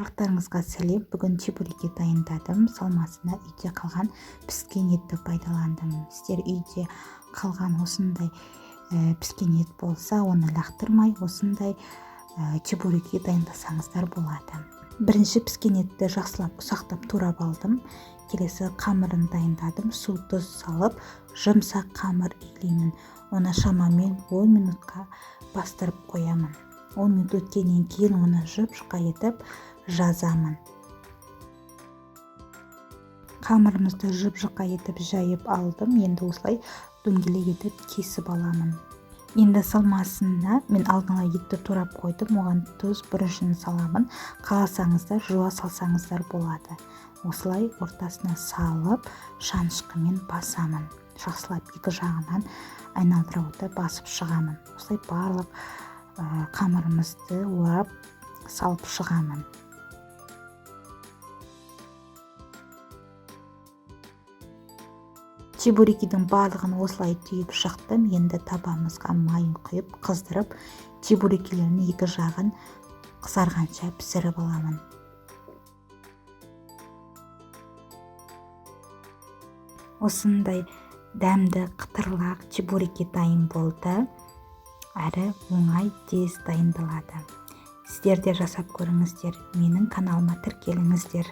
Барлықтарыңызға сәлем. Бүгін чебуреки дайындадым. Салмасына үйде қалған піскен етті пайдаландым. Сіздер үйде қалған осындай піскен ет болса, оны лақтырмай осындай чебуреки дайындасаңыздар болады. Бірінші піскен етті жақсылап ұсақтап турап алдым. Келесі қамырын дайындадым. Су, тұз салып, жұмсақ қамыр илеймін. Оны шамамен 10 минутқа бастырып қоямын. 10 минут өткеннен кейін оны жұп-жұқа етіп жазамын. Қамырымызды жұп-жұқа етіп жайып алдым. Енді осылай дөңгелек етіп кесіп аламын. Енді салмасына мен алдыңа етті турап қойдым. Оған тұз, бұрышын саламын. Қаласаңыздар жуа салсаңыздар болады. Осылай ортасына салып, шанышқымен басамын. Жақсылап екі жағынан айналдыра отырып басып шығамын. Осылай барлық қамырымызды орап салып шығамын. Чебурекидің барлығын осылай түйіп шықтым. Енді табамызға майын құйып, қыздырып, чебурекилердің екі жағын қызарғанша пісіріп аламын. Осындай дәмді қытырлақ чебуреки дайын болды. Әрі оңай, тез дайындалады. Сіздер де жасап көріңіздер. Менің каналыма тіркеліңіздер.